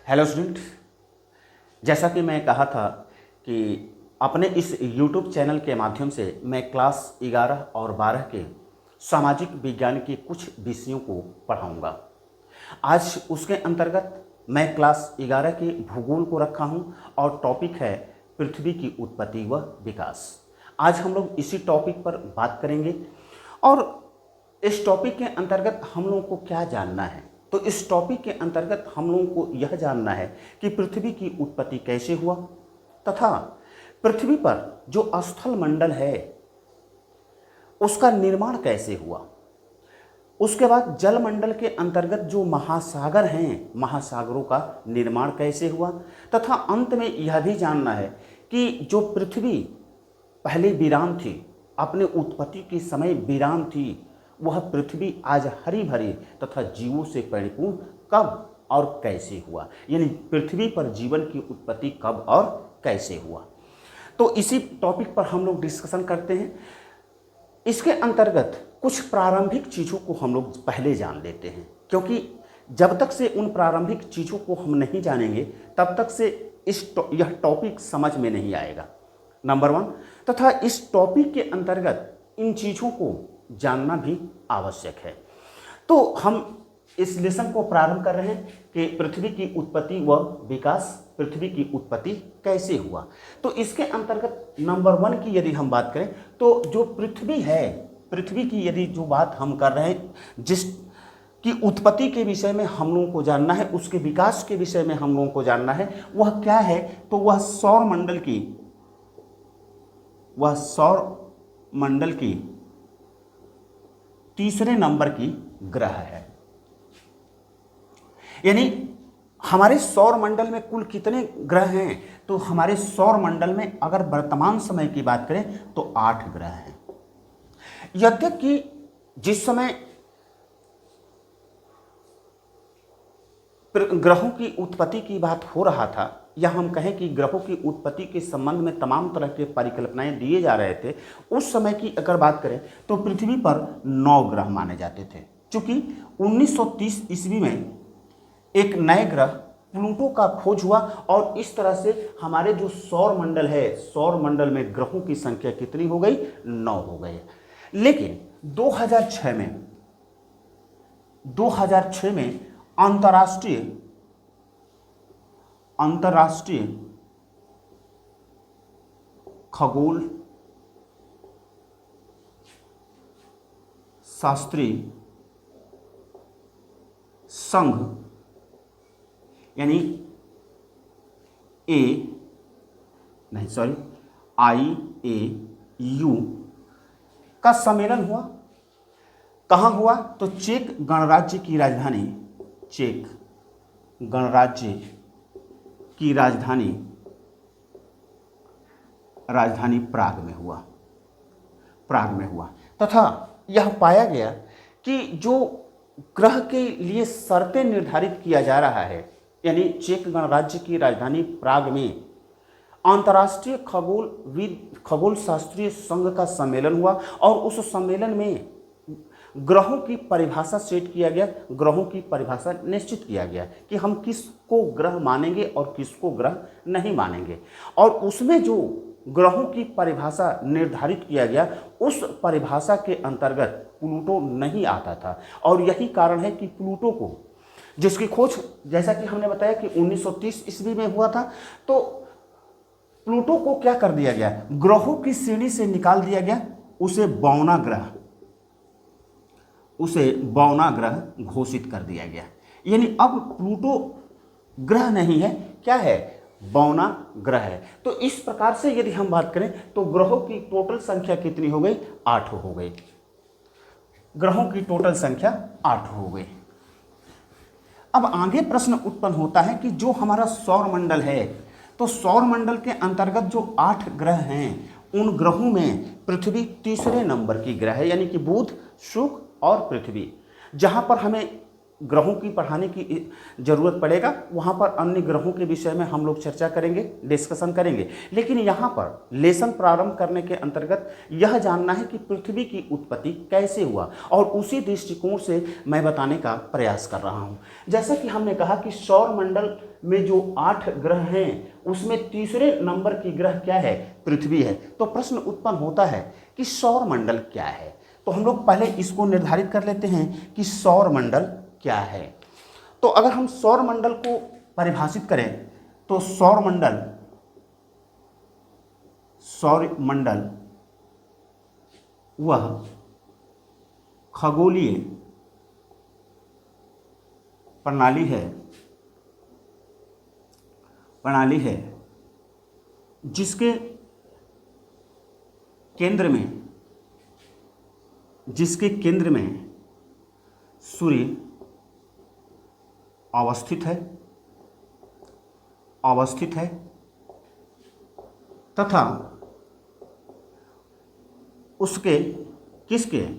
Hello student, जैसा कि मैं कहा था कि अपने इस YouTube चैनल के माध्यम से मैं क्लास 11 और 12 के सामाजिक विज्ञान के कुछ विषयों को पढ़ाऊंगा। आज उसके अंतर्गत मैं क्लास 11 के भूगोल को रखा हूं और टॉपिक है पृथ्वी की उत्पत्ति व विकास। आज हम लोग इसी टॉपिक पर बात करेंगे और इस टॉपिक के अंतर्गत हम लोगों को क्या जानना है। तो इस टॉपिक के अंतर्गत हम लोगों को यह जानना है कि पृथ्वी की उत्पत्ति कैसे हुआ तथा पृथ्वी पर जो स्थल मंडल है उसका निर्माण कैसे हुआ। उसके बाद जल मंडल के अंतर्गत जो महासागर हैं, महासागरों का निर्माण कैसे हुआ तथा अंत में यह भी जानना है कि जो पृथ्वी पहले वीरान थी, अपने उत्पत्ति के समय वीरान थी, वह पृथ्वी आज हरी भरी तथा जीवों से परिपूर्ण कब और कैसे हुआ, यानी पृथ्वी पर जीवन की उत्पत्ति कब और कैसे हुआ। तो इसी टॉपिक पर हम लोग डिस्कशन करते हैं। इसके अंतर्गत कुछ प्रारंभिक चीज़ों को हम लोग पहले जान लेते हैं, क्योंकि जब तक से उन प्रारंभिक चीज़ों को हम नहीं जानेंगे तब तक से यह टॉपिक समझ में नहीं आएगा, नंबर 1। तथा इस टॉपिक के अंतर्गत इन चीज़ों को जानना भी आवश्यक है। तो हम इस लेसन को प्रारंभ कर रहे हैं कि पृथ्वी की उत्पत्ति व विकास, पृथ्वी की उत्पत्ति कैसे हुआ। तो इसके अंतर्गत नंबर 1 की यदि हम बात करें तो जो पृथ्वी है, पृथ्वी की यदि जो बात हम कर रहे हैं, जिस की उत्पत्ति के विषय में हम लोगों को जानना है, उसके विकास के विषय में हम लोगों को जानना है, वह क्या है। तो वह सौर मंडल की तीसरे नंबर की ग्रह है। यानी हमारे सौर मंडल में कुल कितने ग्रह हैं, तो हमारे सौर मंडल में अगर वर्तमान समय की बात करें तो 8 ग्रह हैं। यद्यपि जिस समय ग्रहों की उत्पत्ति की बात हो रहा था, या हम कहें कि ग्रहों की उत्पत्ति के संबंध में तमाम तरह के परिकल्पनाएं दिए जा रहे थे, उस समय की अगर बात करें तो पृथ्वी पर 9 ग्रह माने जाते थे। चूंकि 1930 ईस्वी में एक नए ग्रह प्लूटो का खोज हुआ और इस तरह से हमारे जो सौर मंडल है, सौर मंडल में ग्रहों की संख्या कितनी हो गई, 9 हो गई। लेकिन 2006 में अंतर्राष्ट्रीय खगोल शास्त्री संघ यानी IAU का सम्मेलन हुआ। कहाँ हुआ, तो चेक गणराज्य की राजधानी प्राग में हुआ तथा यह पाया गया कि जो ग्रह के लिए शर्तें निर्धारित किया जा रहा है, यानी चेक गणराज्य की राजधानी प्राग में अंतर्राष्ट्रीय खगोल शास्त्रीय संघ का सम्मेलन हुआ और उस सम्मेलन में ग्रहों की परिभाषा सेट किया गया, ग्रहों की परिभाषा निश्चित किया गया कि हम किसको ग्रह मानेंगे और किसको ग्रह नहीं मानेंगे। और उसमें जो ग्रहों की परिभाषा निर्धारित किया गया, उस परिभाषा के अंतर्गत प्लूटो नहीं आता था। और यही कारण है कि प्लूटो को, जिसकी खोज जैसा कि हमने बताया कि 1930 ईस्वी में हुआ था, तो प्लूटो को क्या कर दिया गया, ग्रहों की श्रेणी से निकाल दिया गया, उसे बौना ग्रह घोषित कर दिया गया। यानी अब प्लूटो ग्रह नहीं है, क्या है, बौना ग्रह है। तो इस प्रकार से यदि हम बात करें तो ग्रहों की टोटल संख्या कितनी हो गई, 8 हो गई। ग्रहों की टोटल संख्या 8 हो गई। अब आगे प्रश्न उत्पन्न होता है कि जो हमारा सौर मंडल है, तो सौर मंडल के अंतर्गत जो 8 ग्रह हैं, उन ग्रहों में पृथ्वी तीसरे नंबर की ग्रह है, यानी कि बुध, शुक्र और पृथ्वी। जहां पर हमें ग्रहों की पढ़ाने की ज़रूरत पड़ेगा, वहाँ पर अन्य ग्रहों के विषय में हम लोग चर्चा करेंगे, डिस्कशन करेंगे। लेकिन यहाँ पर लेसन प्रारंभ करने के अंतर्गत यह जानना है कि पृथ्वी की उत्पत्ति कैसे हुआ, और उसी दृष्टिकोण से मैं बताने का प्रयास कर रहा हूँ। जैसा कि हमने कहा कि सौर मंडल में जो 8 ग्रह हैं उसमें तीसरे नंबर की ग्रह क्या है, पृथ्वी है। तो प्रश्न उत्पन्न होता है कि सौर मंडल क्या है। तो हम लोग पहले इसको निर्धारित कर लेते हैं कि सौर मंडल क्या है। तो अगर हम सौर मंडल को परिभाषित करें तो सौर मंडल वह खगोलीय प्रणाली है जिसके केंद्र में सूर्य अवस्थित है तथा उसके सूर्य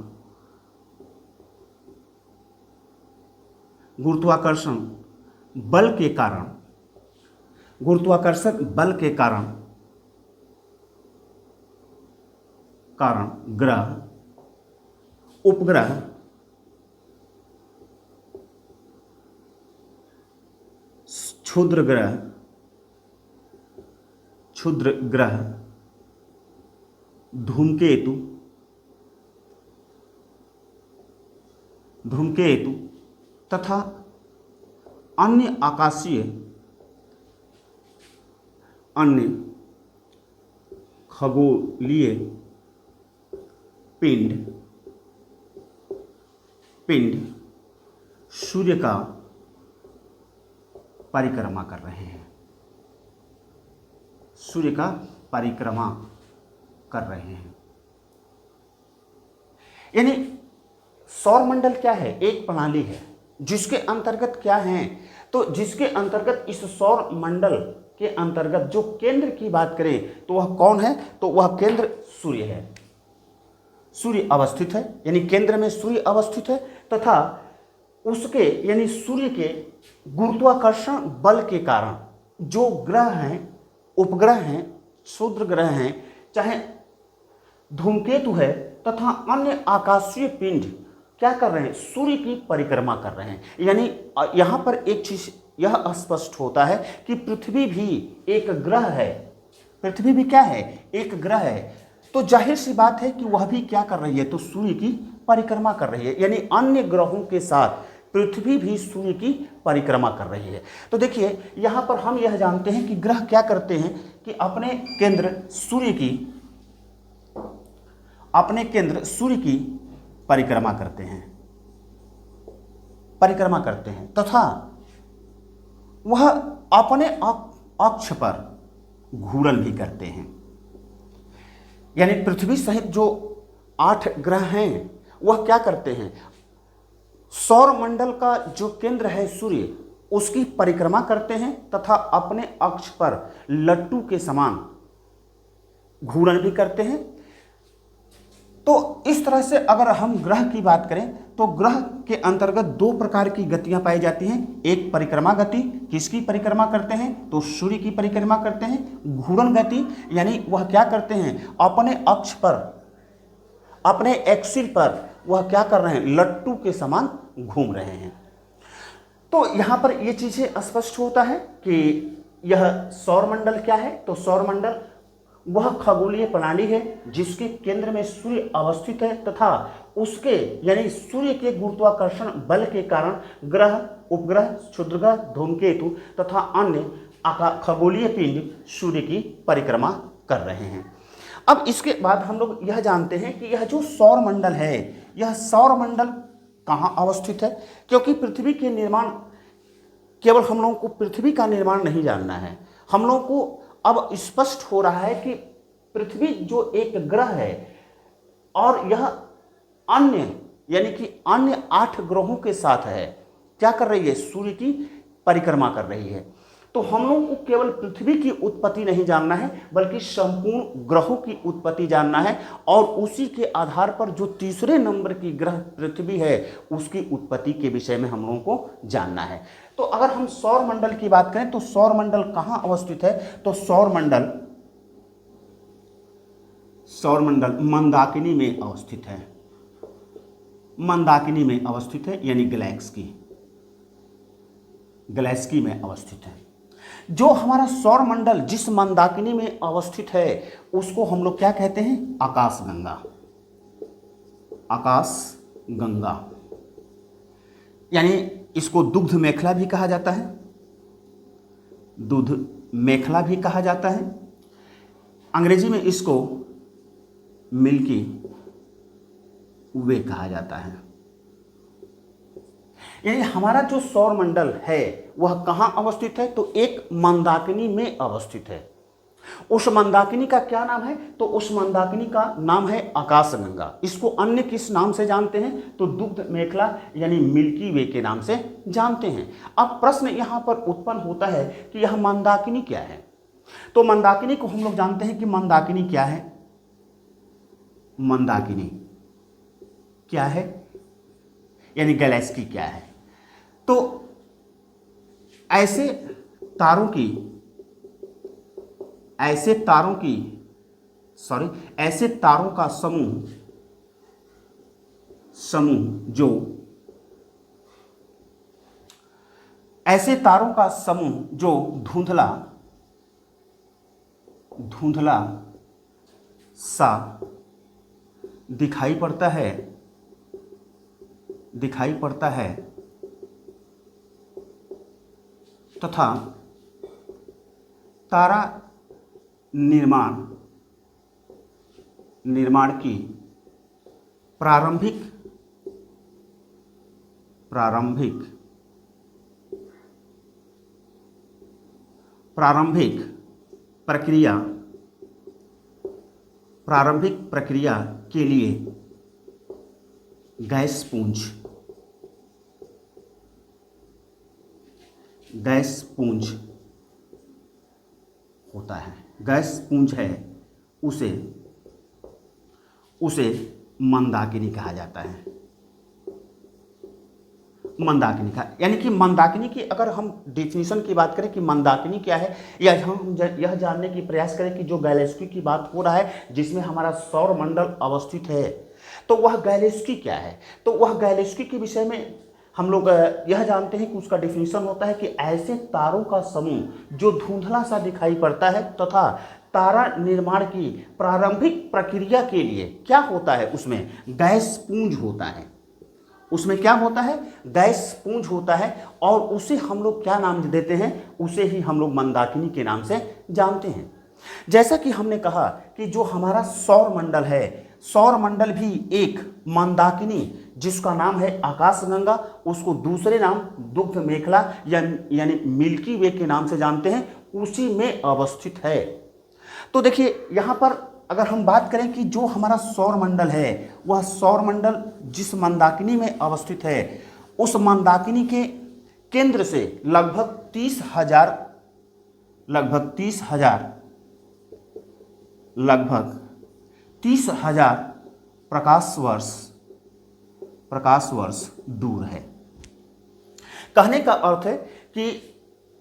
के गुरुत्वाकर्षण बल के कारण ग्रह, उपग्रह, क्षुद्र ग्रह, धूमकेतु तथा अन्य खगोलीय पिंड सूर्य का परिक्रमा कर रहे हैं। यानी सौरमंडल क्या है, एक प्रणाली है जिसके अंतर्गत क्या है, तो जिसके अंतर्गत इस सौर मंडल के अंतर्गत जो केंद्र की बात करें तो वह कौन है, तो वह केंद्र सूर्य है। सूर्य अवस्थित है, यानी केंद्र में सूर्य अवस्थित है तथा उसके यानी सूर्य के गुरुत्वाकर्षण बल के कारण जो ग्रह हैं, उपग्रह हैं, क्षुद्र ग्रह हैं, चाहे धूमकेतु है तथा अन्य आकाशीय पिंड क्या कर रहे हैं, सूर्य की परिक्रमा कर रहे हैं। यानी यहाँ पर एक चीज यह स्पष्ट होता है कि पृथ्वी भी एक ग्रह है। पृथ्वी भी क्या है, एक ग्रह है। तो जाहिर सी बात है कि वह भी क्या कर रही है, तो सूर्य की परिक्रमा कर रही है। यानी अन्य ग्रहों के साथ पृथ्वी भी सूर्य की परिक्रमा कर रही है। तो देखिए यहाँ पर हम यह जानते हैं कि ग्रह क्या करते हैं कि अपने केंद्र सूर्य की परिक्रमा करते हैं तथा वह अपने अक्ष पर घूर्णन भी करते हैं। यानी पृथ्वी सहित जो 8 ग्रह हैं वह क्या करते हैं, सौर मंडल का जो केंद्र है सूर्य, उसकी परिक्रमा करते हैं तथा अपने अक्ष पर लट्टू के समान घूर्णन भी करते हैं। तो इस तरह से अगर हम ग्रह की बात करें तो ग्रह के अंतर्गत 2 प्रकार की गतियां पाई जाती हैं। एक परिक्रमा गति, किसकी परिक्रमा करते हैं, तो सूर्य की परिक्रमा करते हैं। घूर्णन गति यानी वह क्या करते हैं, अपने अक्ष पर, अपने एक्सिस पर वह क्या कर रहे हैं, लट्टू के समान घूम रहे हैं। तो यहाँ पर ये चीज़ें स्पष्ट होता है कि यह सौरमंडल क्या है, तो सौरमंडल वह खगोलीय प्रणाली है जिसके केंद्र में सूर्य अवस्थित है तथा उसके यानी सूर्य के गुरुत्वाकर्षण बल के कारण ग्रह, उपग्रह, क्षुद्रग्रह, धूमकेतु तथा अन्य खगोलीय पिंड सूर्य की परिक्रमा कर रहे हैं। अब इसके बाद हम लोग यह जानते हैं कि यह जो सौरमंडल है, यह सौरमंडल कहाँ अवस्थित है, क्योंकि पृथ्वी के निर्माण, केवल हम लोगों को पृथ्वी का निर्माण नहीं जानना है, हम लोगों को अब स्पष्ट हो रहा है कि पृथ्वी जो एक ग्रह है और यह अन्य यानी कि अन्य 8 ग्रहों के साथ है, क्या कर रही है, सूर्य की परिक्रमा कर रही है। तो हम लोगों को केवल पृथ्वी की उत्पत्ति नहीं जानना है, बल्कि संपूर्ण ग्रहों की उत्पत्ति जानना है, और उसी के आधार पर जो तीसरे नंबर की ग्रह पृथ्वी है उसकी उत्पत्ति के विषय में हम लोगों को जानना है। तो अगर हम सौर मंडल की बात करें तो सौर मंडल कहाँ अवस्थित है, तो सौर मंडल मंदाकिनी में अवस्थित है। मंदाकिनी में अवस्थित है, यानी गैलेक्सी में अवस्थित है। जो हमारा सौर मंडल जिस मंदाकिनी में अवस्थित है उसको हम लोग क्या कहते हैं, आकाशगंगा, यानी इसको दुग्ध मेखला भी कहा जाता है, दुग्ध मेखला भी कहा जाता है। अंग्रेजी में इसको मिल्की वे कहा जाता है। यानी हमारा जो सौर मंडल है वह कहाँ अवस्थित है, तो एक मंदाकिनी में अवस्थित है। उस मंदाकिनी का क्या नाम है, तो उस मंदाकिनी का नाम है आकाशगंगा। इसको अन्य किस नाम से जानते हैं, तो दुग्ध मेखला यानी मिल्की वे के नाम से जानते हैं। अब प्रश्न यहाँ पर उत्पन्न होता है कि यह मंदाकिनी क्या है। तो मंदाकिनी को हम लोग जानते हैं कि मंदाकिनी क्या है। मंदाकिनी क्या है, यानी गैलेक्सी क्या है। तो ऐसे तारों का समूह जो धुंधला सा दिखाई पड़ता है तथा तारा निर्माण की प्रारंभिक प्रक्रिया के लिए गैस पुंज होता है। गैस पुंज है, उसे मंदाकिनी कहा जाता है। मंदाकिनी का यानी कि मंदाकिनी की अगर हम डेफिनेशन की बात करें कि मंदाकिनी क्या है, या हम यह जानने की प्रयास करें कि जो गैलेक्सी की बात हो रहा है जिसमें हमारा सौर मंडल अवस्थित है, तो वह गैलेक्सी क्या है। तो वह गैलेक्सी के विषय में हम लोग यह जानते हैं कि उसका डेफिनेशन होता है कि ऐसे तारों का समूह जो धुंधला सा दिखाई पड़ता है तथा तारा निर्माण की प्रारंभिक प्रक्रिया के लिए क्या होता है, उसमें गैस पुंज होता है। उसमें क्या होता है, गैस पुंज होता है, और उसे हम लोग क्या नाम देते हैं, उसे ही हम लोग मंदाकिनी के नाम से जानते हैं। जैसा कि हमने कहा कि जो हमारा सौर मंडल है, सौर मंडल भी एक मंदाकिनी जिसका नाम है आकाशगंगा, उसको दूसरे नाम दुग्ध मेखला यानी मिल्की वे के नाम से जानते हैं, उसी में अवस्थित है। तो देखिए यहाँ पर अगर हम बात करें कि जो हमारा सौर मंडल है वह सौर मंडल जिस मंदाकिनी में अवस्थित है उस मंदाकिनी के केंद्र से लगभग 30,000 प्रकाश वर्ष दूर है। कहने का अर्थ है कि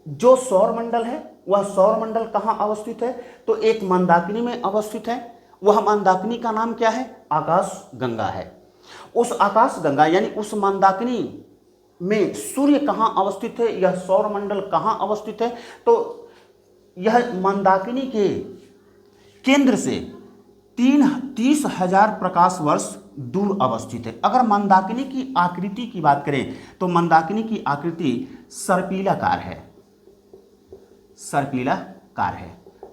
जो सौर मंडल है वह सौर मंडल कहाँ अवस्थित है, तो एक मंदाकिनी में अवस्थित है। वह मंदाकिनी का नाम क्या है, आकाशगंगा है। उस आकाशगंगा यानी उस मंदाकिनी में सूर्य कहाँ अवस्थित है, यह सौर मंडल कहाँ अवस्थित है, तो यह मंदाकिनी के केंद्र से 30,000 प्रकाश वर्ष दूर अवस्थित है। अगर मंदाकिनी की आकृति की बात करें तो मंदाकिनी की आकृति सर्पिलाकार है।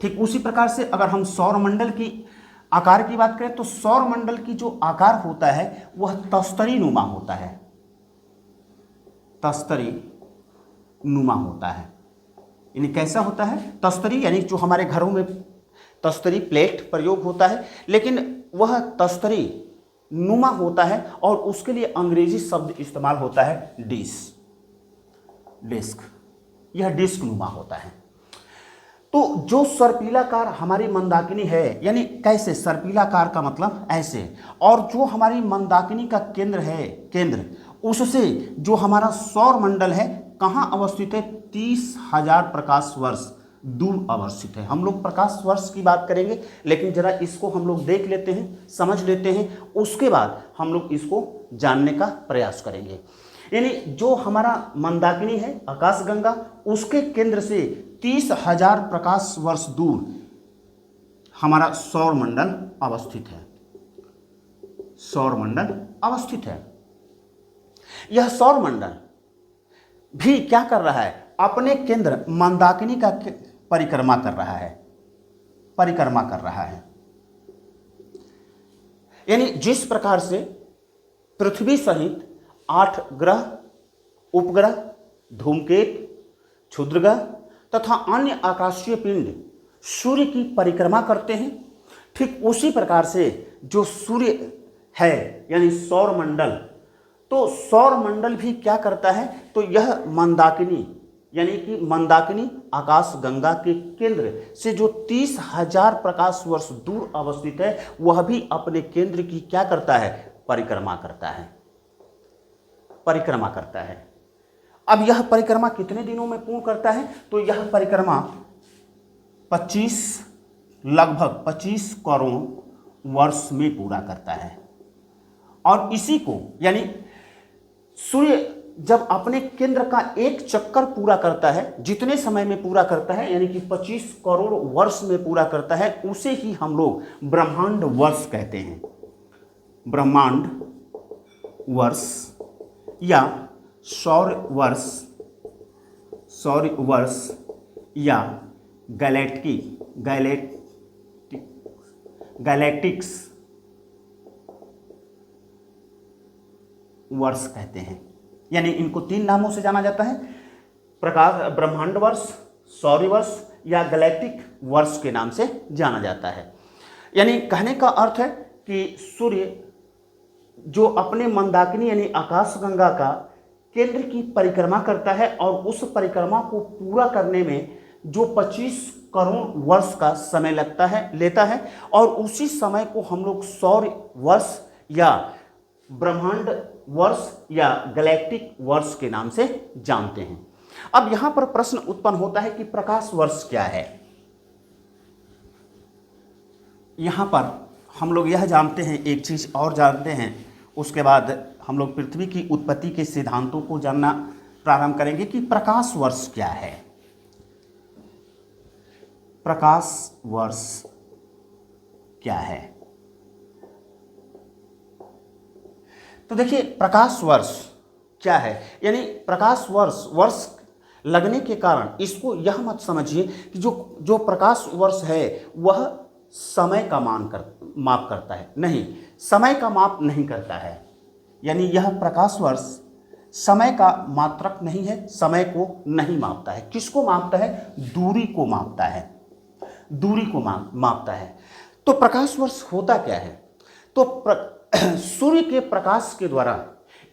ठीक उसी प्रकार से अगर हम सौर मंडल की आकार की बात करें तो सौर मंडल की जो आकार होता है वह तस्तरी नुमा होता है। यानी कैसा होता है, तस्तरी यानी जो हमारे घरों में तस्तरी प्लेट प्रयोग होता है, लेकिन वह तस्तरी नुमा होता है और उसके लिए अंग्रेजी शब्द इस्तेमाल होता है डेस्क। यह डिस्क नुमा होता है। तो जो सर्पिलाकार हमारी मंदाकिनी है, यानी कैसे, सर्पिलाकार का मतलब ऐसे, और जो हमारी मंदाकिनी का केंद्र है, केंद्र उससे जो हमारा सौर मंडल है कहाँ अवस्थित है, 30,000 प्रकाश वर्ष दूर अवस्थित है। हम लोग प्रकाश वर्ष की बात करेंगे, लेकिन जरा इसको हम लोग देख लेते हैं, समझ लेते हैं, उसके बाद हम लोग इसको जानने का प्रयास करेंगे। यानी जो हमारा मंदाकिनी है, आकाशगंगा, उसके केंद्र से 30,000 प्रकाश वर्ष दूर हमारा सौर मंडल अवस्थित है, सौर मंडल अवस्थित है। यह सौर मंडल भी क्या कर रहा है, अपने केंद्र मंदाकिनी का परिक्रमा कर रहा है, परिक्रमा कर रहा है। यानी जिस प्रकार से पृथ्वी सहित 8 ग्रह, उपग्रह, धूमकेतु, क्षुद्रग्रह तथा अन्य आकाशीय पिंड सूर्य की परिक्रमा करते हैं, ठीक उसी प्रकार से जो सूर्य है यानी सौर मंडल, तो सौर मंडल भी क्या करता है, तो यह मंदाकिनी यानी कि मंदाकिनी आकाशगंगा के केंद्र से जो 30,000 प्रकाश वर्ष दूर अवस्थित है, वह भी अपने केंद्र की क्या करता है, परिक्रमा करता है, परिक्रमा करता है। अब यह परिक्रमा कितने दिनों में पूर्ण करता है, तो यह परिक्रमा 25 लगभग 25 करोड़ वर्ष में पूरा करता है। और इसी को यानी सूर्य जब अपने केंद्र का एक चक्कर पूरा करता है, जितने समय में पूरा करता है यानी कि 25 करोड़ वर्ष में पूरा करता है, उसे ही हम लोग ब्रह्मांड वर्ष कहते हैं। ब्रह्मांड वर्ष या सौर वर्ष, सौर वर्ष या गैलेक्टिक्स वर्ष कहते हैं। यानी इनको 3 नामों से जाना जाता है, प्रकाश ब्रह्मांड वर्ष, सौर वर्ष या गैलेक्टिक वर्ष के नाम से जाना जाता है। यानी कहने का अर्थ है कि सूर्य जो अपने मंदाकिनी यानी आकाशगंगा का केंद्र की परिक्रमा करता है, और उस परिक्रमा को पूरा करने में जो 25 करोड़ वर्ष का समय लेता है, और उसी समय को हम लोग सौर वर्ष या ब्रह्मांड वर्ष या गैलेक्टिक वर्ष के नाम से जानते हैं। अब यहां पर प्रश्न उत्पन्न होता है कि प्रकाश वर्ष क्या है। यहां पर हम लोग यह जानते हैं, एक चीज और जानते हैं, उसके बाद हम लोग पृथ्वी की उत्पत्ति के सिद्धांतों को जानना प्रारंभ करेंगे कि प्रकाश वर्ष क्या है। प्रकाश वर्ष क्या है, तो देखिए प्रकाश वर्ष क्या है, यानी प्रकाश वर्ष लगने के कारण इसको यह मत समझिए कि जो प्रकाश वर्ष है वह समय का माप करता है, नहीं, समय का माप नहीं करता है। यानी यह प्रकाश वर्ष समय का मात्रक नहीं है, समय को नहीं मापता है। किसको मापता है, दूरी को मापता है, दूरी को मापता है। तो प्रकाश वर्ष होता क्या है, तो सूर्य के प्रकाश के द्वारा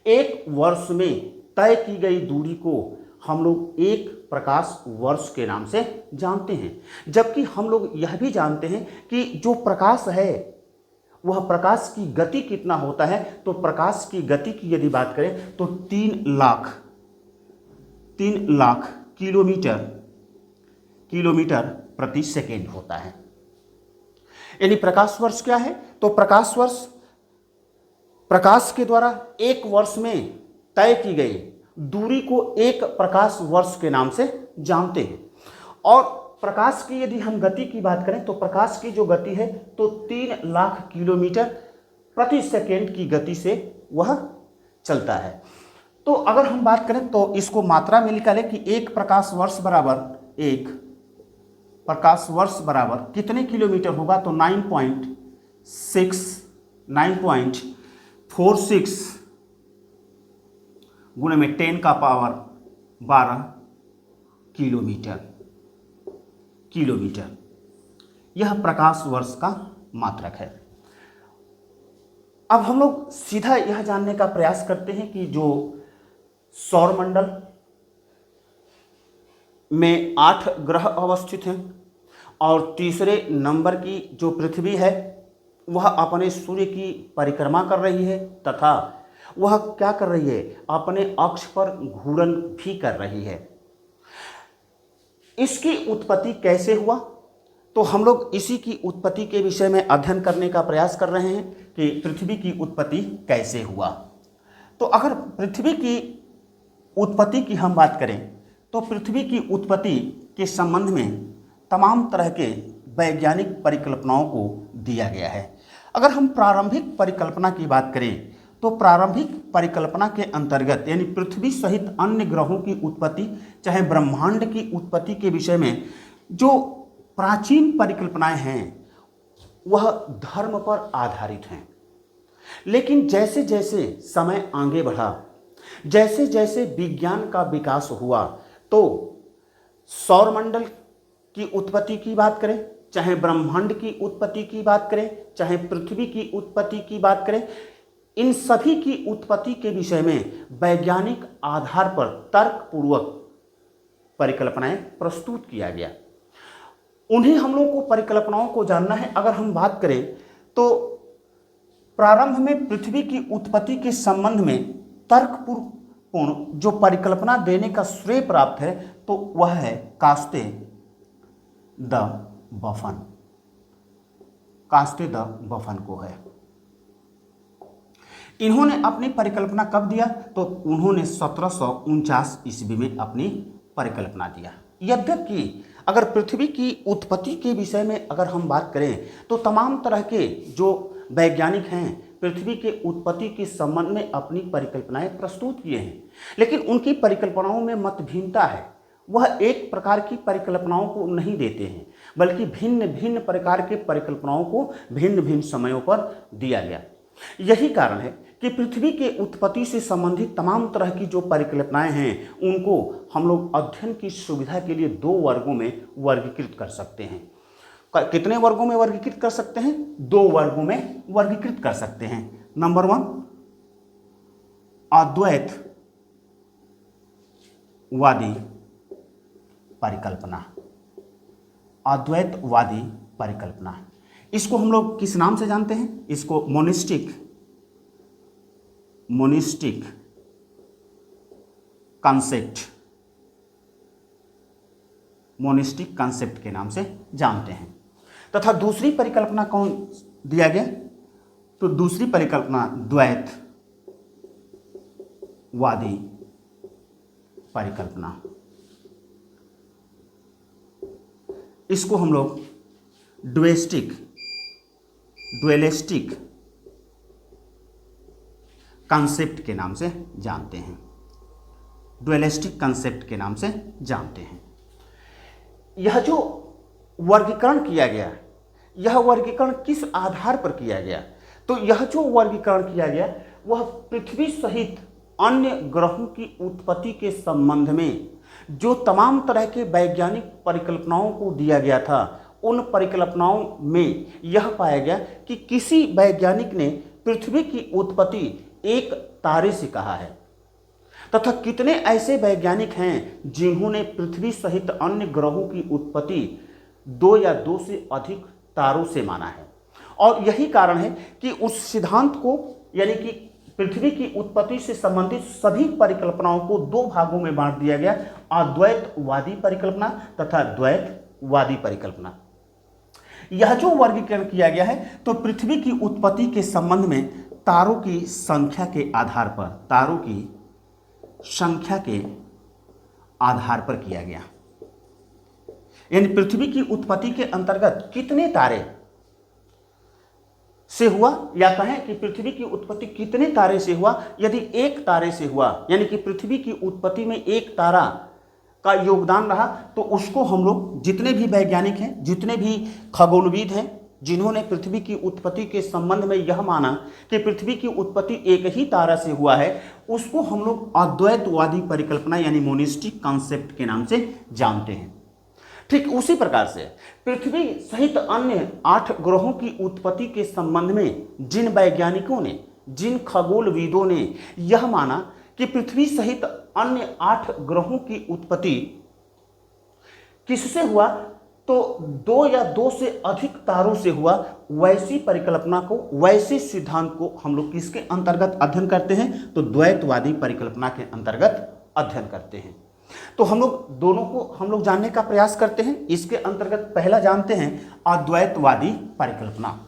एक वर्ष में तय की गई दूरी को हम लोग एक प्रकाश वर्ष के नाम से जानते हैं। जबकि हम लोग यह भी जानते हैं कि जो प्रकाश है वह प्रकाश की गति कितना होता है, तो प्रकाश की गति की यदि बात करें तो 3 लाख किलोमीटर प्रति सेकेंड होता है। यानी प्रकाश वर्ष क्या है, तो प्रकाश वर्ष प्रकाश के द्वारा एक वर्ष में तय की गई दूरी को एक प्रकाश वर्ष के नाम से जानते हैं। और प्रकाश की यदि हम गति की बात करें तो प्रकाश की जो गति है तो 3 लाख किलोमीटर प्रति सेकेंड की गति से वह चलता है। तो अगर हम बात करें तो इसको मात्रा में निकालें कि एक प्रकाश वर्ष बराबर कितने किलोमीटर होगा, तो 9.46 गुणे में 10 का पावर 12 किलोमीटर यह प्रकाश वर्ष का मात्रक है। अब हम लोग सीधा यह जानने का प्रयास करते हैं कि जो सौर मंडल में 8 ग्रह अवस्थित हैं और तीसरे नंबर की जो पृथ्वी है वह अपने सूर्य की परिक्रमा कर रही है तथा वह क्या कर रही है, अपने अक्ष पर घूर्णन भी कर रही है। इसकी उत्पत्ति कैसे हुआ, तो हम लोग इसी की उत्पत्ति के विषय में अध्ययन करने का प्रयास कर रहे हैं कि पृथ्वी की उत्पत्ति कैसे हुआ। तो अगर पृथ्वी की उत्पत्ति की हम बात करें तो पृथ्वी की उत्पत्ति के संबंध में तमाम तरह के वैज्ञानिक परिकल्पनाओं को दिया गया है। अगर हम प्रारंभिक परिकल्पना की बात करें तो प्रारंभिक परिकल्पना के अंतर्गत यानी पृथ्वी सहित अन्य ग्रहों की उत्पत्ति चाहे ब्रह्मांड की उत्पत्ति के विषय में जो प्राचीन परिकल्पनाएं हैं वह धर्म पर आधारित हैं। लेकिन जैसे जैसे समय आगे बढ़ा, जैसे जैसे विज्ञान का विकास हुआ, तो सौरमंडल की उत्पत्ति की बात करें, चाहे ब्रह्मांड की उत्पत्ति की बात करें, चाहे पृथ्वी की उत्पत्ति की बात करें, इन सभी की उत्पत्ति के विषय में वैज्ञानिक आधार पर तर्कपूर्वक परिकल्पनाएं प्रस्तुत किया गया। उन्हीं हम लोगों को परिकल्पनाओं को जानना है। अगर हम बात करें तो प्रारंभ में पृथ्वी की उत्पत्ति के संबंध में तर्कपूर्ण जो परिकल्पना देने का श्रेय प्राप्त है तो वह है कास्ते द बफन। कास्ते द बफन को है। इन्होंने अपनी परिकल्पना कब दिया, तो उन्होंने 1749 ईस्वी में अपनी परिकल्पना दिया। यद्यपि अगर पृथ्वी की उत्पत्ति के विषय में अगर हम बात करें तो तमाम तरह के जो वैज्ञानिक हैं पृथ्वी के उत्पत्ति के संबंध में अपनी परिकल्पनाएं प्रस्तुत किए हैं, लेकिन उनकी परिकल्पनाओं में मतभिन्नता है। वह एक प्रकार की परिकल्पनाओं को नहीं देते हैं, बल्कि भिन्न भिन्न प्रकार के परिकल्पनाओं को भिन्न भिन्न समयों पर दिया गया। यही कारण है कि पृथ्वी के उत्पत्ति से संबंधित तमाम तरह की जो परिकल्पनाएं हैं उनको हम लोग अध्ययन की सुविधा के लिए 2 वर्गों में वर्गीकृत कर सकते हैं। कितने वर्गों में वर्गीकृत कर सकते हैं? 2 वर्गों में वर्गीकृत कर सकते हैं। नंबर 1 अद्वैतवादी परिकल्पना। अद्वैतवादी परिकल्पना, इसको हम लोग किस नाम से जानते हैं? इसको मोनिस्टिक कॉन्सेप्ट के नाम से जानते हैं। तथा दूसरी परिकल्पना कौन दिया गया? तो दूसरी परिकल्पना द्वैतवादी परिकल्पना। इसको हम लोग ड्वेलिस्टिक कॉन्सेप्ट के नाम से जानते हैं। ड्वेलिस्टिक कॉन्सेप्ट के नाम से जानते हैं। यह जो वर्गीकरण किया गया, यह वर्गीकरण किस आधार पर किया गया? तो यह जो वर्गीकरण किया गया वह पृथ्वी सहित अन्य ग्रहों की उत्पत्ति के संबंध में जो तमाम तरह के वैज्ञानिक परिकल्पनाओं को दिया गया था, उन परिकल्पनाओं में यह पाया गया कि किसी वैज्ञानिक ने पृथ्वी की उत्पत्ति एक तारे से कहा है, तथा कितने ऐसे वैज्ञानिक हैं जिन्होंने पृथ्वी सहित अन्य ग्रहों की उत्पत्ति 2 या 2 से अधिक तारों से माना है। और यही कारण है कि उस सिद्धांत को यानी कि पृथ्वी की उत्पत्ति से संबंधित सभी परिकल्पनाओं को 2 भागों में बांट दिया गया, अद्वैतवादी परिकल्पना तथा द्वैतवादी परिकल्पना। यह जो वर्गीकरण किया गया है तो पृथ्वी की उत्पत्ति के संबंध में तारों की संख्या के आधार पर किया गया। यानी पृथ्वी की उत्पत्ति के अंतर्गत कितने तारे से हुआ, या कहें कि पृथ्वी की उत्पत्ति कितने तारे से हुआ। यदि एक तारे से हुआ यानी कि पृथ्वी की उत्पत्ति में एक तारा का योगदान रहा, तो उसको हम लोग जितने भी वैज्ञानिक हैं, जितने भी खगोलविद हैं, जिन्होंने पृथ्वी की उत्पत्ति के संबंध में यह माना कि पृथ्वी की उत्पत्ति एक ही तारा से हुआ है, उसको हम लोग अद्वैतवादी परिकल्पना यानी मोनिस्टिक कॉन्सेप्ट के नाम से जानते हैं। ठीक उसी प्रकार से पृथ्वी सहित अन्य 8 ग्रहों की उत्पत्ति के संबंध में जिन वैज्ञानिकों ने, जिन खगोलविदों ने यह माना कि पृथ्वी सहित अन्य 8 ग्रहों की उत्पत्ति किससे हुआ? तो दो या दो से अधिक तारों से हुआ। वैसी परिकल्पना को, वैसे सिद्धांत को हम लोग किसके अंतर्गत अध्ययन करते हैं? तो द्वैतवादी परिकल्पना के अंतर्गत अध्ययन करते हैं। तो हम लोग दोनों को हम लोग जानने का प्रयास करते हैं। इसके अंतर्गत पहला जानते हैं अद्वैतवादी परिकल्पना।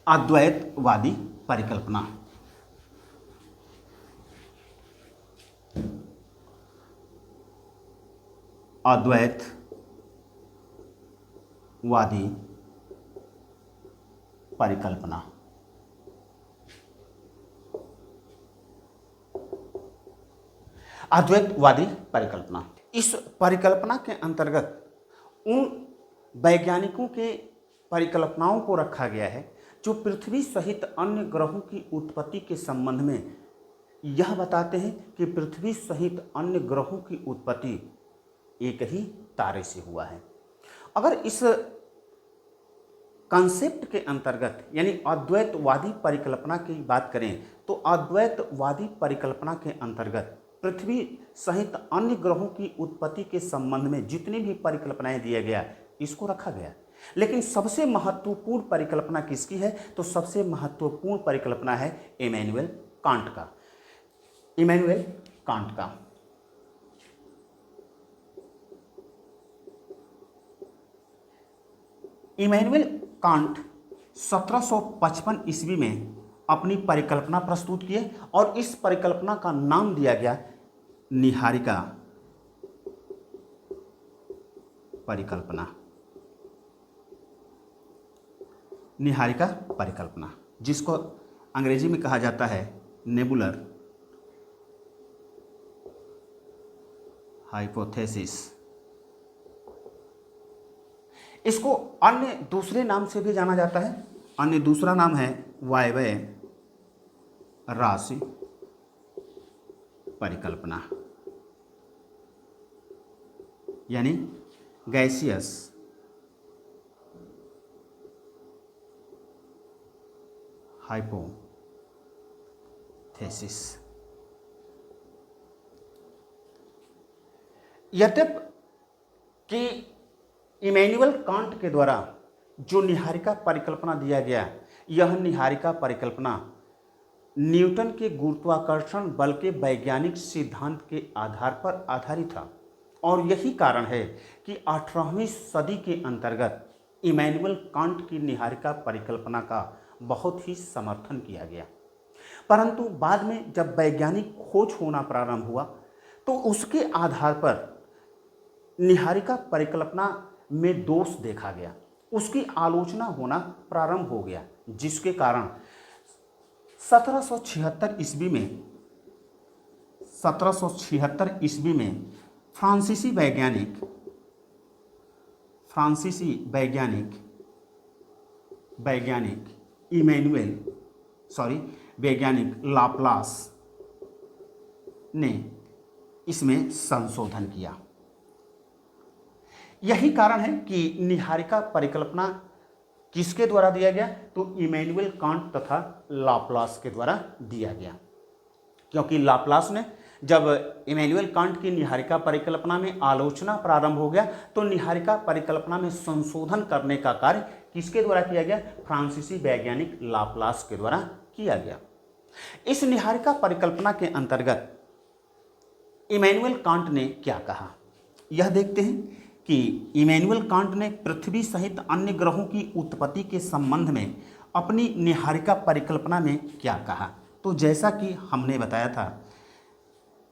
अद्वैतवादी परिकल्पना अद्वैतवादी परिकल्पना। अद्वैतवादी परिकल्पना, इस परिकल्पना के अंतर्गत उन वैज्ञानिकों के परिकल्पनाओं को रखा गया है जो पृथ्वी सहित अन्य ग्रहों की उत्पत्ति के संबंध में यह बताते हैं कि पृथ्वी सहित अन्य ग्रहों की उत्पत्ति एक ही तारे से हुआ है। अगर इस कॉन्सेप्ट के अंतर्गत यानी अद्वैतवादी परिकल्पना की बात करें तो अद्वैतवादी परिकल्पना के अंतर्गत पृथ्वी सहित अन्य ग्रहों की उत्पत्ति के संबंध में जितनी भी परिकल्पनाएं दिया गया इसको रखा गया। लेकिन सबसे महत्वपूर्ण परिकल्पना किसकी है? तो सबसे महत्वपूर्ण परिकल्पना है इमैनुएल कांट का। इमैनुएल कांट का। इमैनुएल कांट 1755 ईस्वी में अपनी परिकल्पना प्रस्तुत किए और इस परिकल्पना का नाम दिया गया निहारिका परिकल्पना। निहारिका परिकल्पना, जिसको अंग्रेजी में कहा जाता है नेबुलर हाइपोथेसिस। इसको अन्य दूसरे नाम से भी जाना जाता है। अन्य दूसरा नाम है वायव्य राशि परिकल्पना, यानी गैसियस हाइपोथेसिस। यद्यपि कि इमैनुएल कांट के द्वारा जो निहारिका परिकल्पना दिया गया, यह निहारिका परिकल्पना न्यूटन के गुरुत्वाकर्षण बल के वैज्ञानिक सिद्धांत के आधार पर आधारित था और यही कारण है कि 18वीं सदी के अंतर्गत इमैनुएल कांट की निहारिका परिकल्पना का बहुत ही समर्थन किया गया। परंतु बाद में जब वैज्ञानिक खोज होना प्रारंभ हुआ तो उसके आधार पर निहारिका परिकल्पना में दोष देखा गया, उसकी आलोचना होना प्रारंभ हो गया, जिसके कारण 1776 ईस्वी में फ्रांसीसी वैज्ञानिक लाप्लास ने इसमें संशोधन किया। यही कारण है कि निहारिका परिकल्पना किसके द्वारा दिया गया? तो इमैनुएल कांट तथा लाप्लास के द्वारा दिया गया। क्योंकि लाप्लास ने जब इमैनुएल कांट की निहारिका परिकल्पना में आलोचना प्रारंभ हो गया तो निहारिका परिकल्पना में संशोधन करने का कार्य किसके द्वारा किया गया? फ्रांसीसी वैज्ञानिक लाप्लास के द्वारा किया गया। इस निहारिका परिकल्पना के अंतर्गत इमैनुएल कांट ने क्या कहा, यह देखते हैं कि इमैनुएल कांट ने पृथ्वी सहित अन्य ग्रहों की उत्पत्ति के संबंध में अपनी निहारिका परिकल्पना में क्या कहा। तो जैसा कि हमने बताया था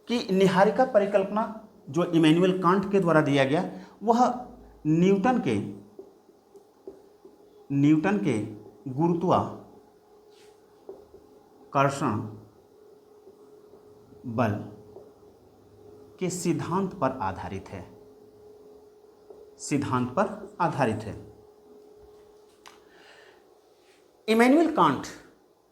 कि निहारिका परिकल्पना जो इमैनुएल कांट के द्वारा दिया गया वह न्यूटन के गुरुत्वाकर्षण बल के सिद्धांत पर आधारित है। इमैनुएल कांट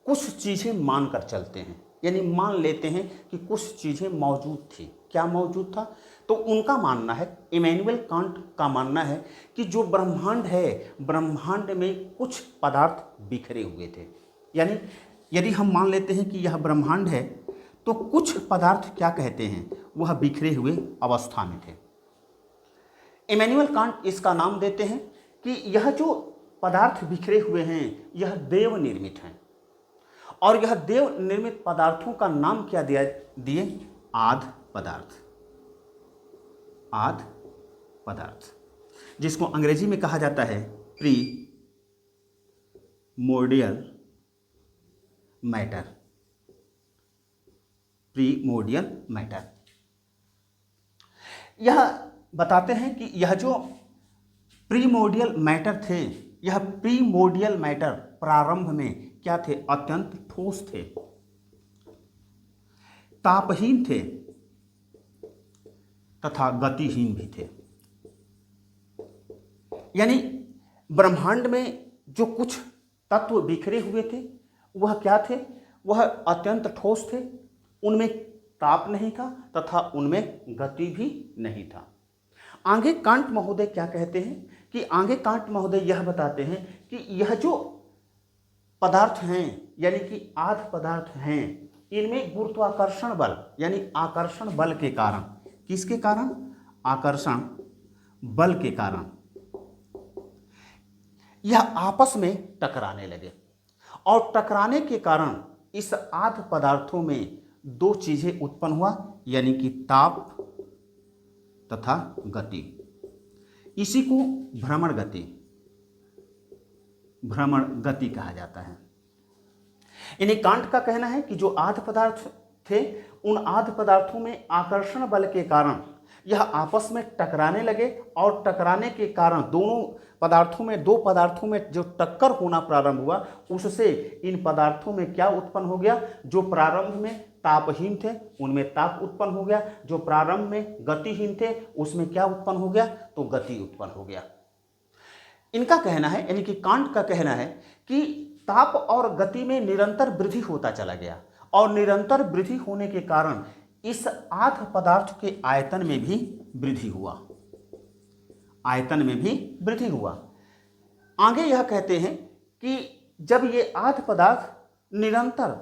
कुछ चीज़ें मानकर चलते हैं, यानी मान लेते हैं कि कुछ चीज़ें मौजूद थी। क्या मौजूद था? तो उनका मानना है, इमैनुएल कांट का मानना है कि जो ब्रह्मांड है, ब्रह्मांड में कुछ पदार्थ बिखरे हुए थे। यानी यदि हम मान लेते हैं कि यह ब्रह्मांड है तो तो कुछ पदार्थ क्या कहते हैं, वह बिखरे हुए अवस्था में थे। इमैनुअल कांट इसका नाम देते हैं कि यह जो पदार्थ बिखरे हुए हैं यह देव निर्मित हैं, और यह देव निर्मित पदार्थों का नाम क्या दिए, आद पदार्थ। आद पदार्थ, जिसको अंग्रेजी में कहा जाता है प्रीमोर्डियल मैटर। Primordial matter. यह बताते हैं कि यह जो प्रीमोर्डियल मैटर थे, यह प्रीमोर्डियल मैटर प्रारंभ में क्या थे, अत्यंत ठोस थे, तापहीन थे तथा गतिहीन भी थे। यानी ब्रह्मांड में जो कुछ तत्व बिखरे हुए थे वह क्या थे, वह अत्यंत ठोस थे, उनमें ताप नहीं था तथा उनमें गति भी नहीं था। आगे कांट महोदय क्या कहते हैं कि आगे कांट महोदय यह बताते हैं कि यह जो पदार्थ हैं यानी कि आद पदार्थ हैं, इनमें गुरुत्वाकर्षण बल यानी आकर्षण बल के कारण, किसके कारण, आकर्षण बल के कारण यह आपस में टकराने लगे, और टकराने के कारण इस आद पदार्थों में दो चीजें उत्पन्न हुआ, यानी कि ताप तथा गति। इसी को भ्रमण गति कहा जाता है। इन्हें कांट का कहना है कि जो आद पदार्थ थे, उन आद पदार्थों में आकर्षण बल के कारण यह आपस में टकराने लगे, और टकराने के कारण दो पदार्थों में जो टक्कर होना प्रारंभ हुआ, उससे इन पदार्थों में क्या उत्पन्न हो गया, जो प्रारंभ में तापहीन थे उनमें ताप उत्पन्न हो गया, जो प्रारंभ में गतिहीन थे उसमें क्या उत्पन्न हो गया, तो गति उत्पन्न हो गया। इनका कहना है, यानी कि कांट का कहना है कि ताप और गति में निरंतर वृद्धि होता चला गया, और निरंतर वृद्धि होने के कारण इस आद पदार्थ के आयतन में भी वृद्धि हुआ, आयतन में भी वृद्धि हुआ। आगे यह कहते हैं कि जब ये आद पदार्थ निरंतर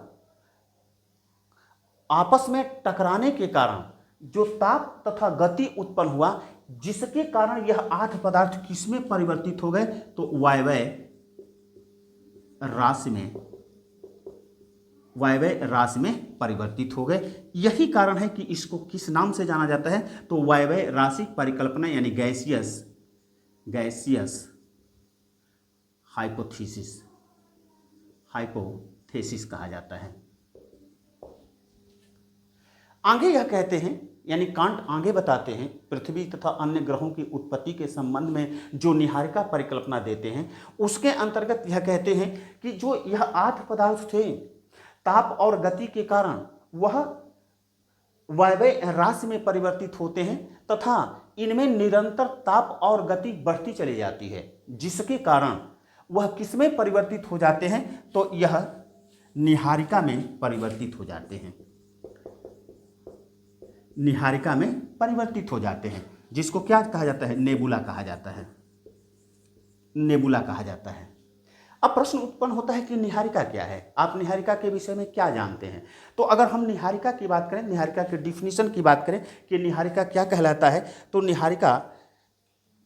आपस में टकराने के कारण जो ताप तथा गति उत्पन्न हुआ, जिसके कारण यह आद पदार्थ किसमें परिवर्तित हो गए, तो वायव्य राशि में परिवर्तित हो गए। यही कारण है कि इसको किस नाम से जाना जाता है, तो वायव्य राशि परिकल्पना यानी गैसियस हाइपोथेसिस कहा जाता है। आगे यह कहते हैं, यानी कांट आगे बताते हैं, पृथ्वी तथा अन्य ग्रहों की उत्पत्ति के संबंध में जो निहारिका परिकल्पना देते हैं, उसके अंतर्गत यह कहते हैं कि जो यह आठ पदार्थ थे, ताप और गति के कारण वह वायव्य राशि में परिवर्तित होते हैं तथा इनमें निरंतर ताप और गति बढ़ती चली जाती है, जिसके कारण वह किसमें परिवर्तित हो जाते हैं, तो यह निहारिका में परिवर्तित हो जाते हैं, निहारिका में परिवर्तित हो जाते हैं, जिसको क्या कहा जाता है, नेबुला कहा जाता है, नेबुला कहा जाता है। अब प्रश्न उत्पन्न होता है कि निहारिका क्या है, आप निहारिका के विषय में क्या जानते हैं। तो अगर हम निहारिका की बात करें, निहारिका के डिफिनीशन की बात करें कि निहारिका क्या कहलाता है, तो निहारिका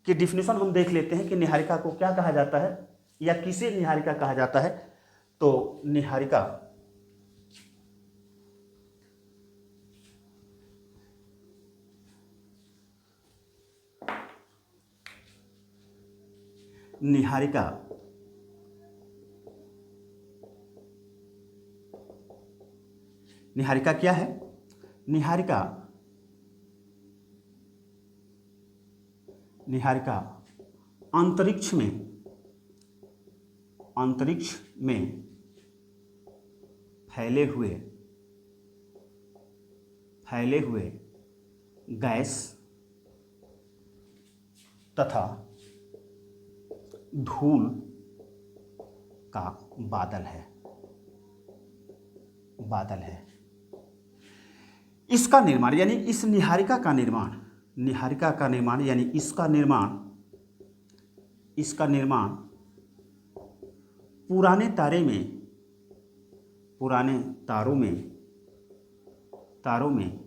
की डिफिनीशन हम देख लेते हैं कि निहारिका को क्या कहा जाता है या किसे निहारिका कहा जाता है। तो निहारिका क्या है, निहारिका अंतरिक्ष में फैले हुए गैस तथा धूल का बादल है। इसका निर्माण यानी इस निहारिका का निर्माण यानी इसका निर्माण पुराने तारों में तारों में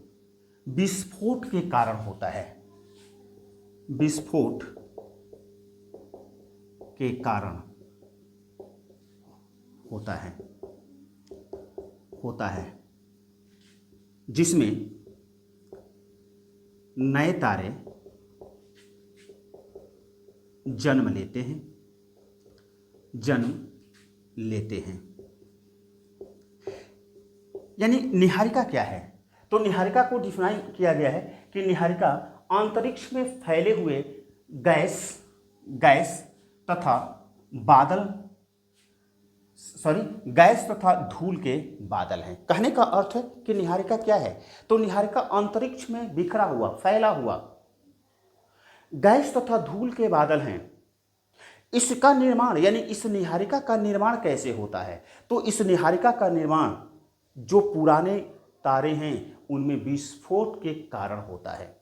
विस्फोट के कारण होता है, विस्फोट के कारण होता है जिसमें नए तारे जन्म लेते हैं। यानी निहारिका क्या है? तो निहारिका को डिफाइन किया गया है कि निहारिका अंतरिक्ष में फैले हुए गैस तथा धूल के बादल हैं। कहने का अर्थ है कि निहारिका क्या है? तो निहारिका अंतरिक्ष में बिखरा हुआ, फैला हुआ गैस तथा धूल के बादल हैं। इसका निर्माण, यानी इस निहारिका का निर्माण कैसे होता है? तो इस निहारिका का निर्माण जो पुराने तारे हैं उनमें विस्फोट के कारण होता है।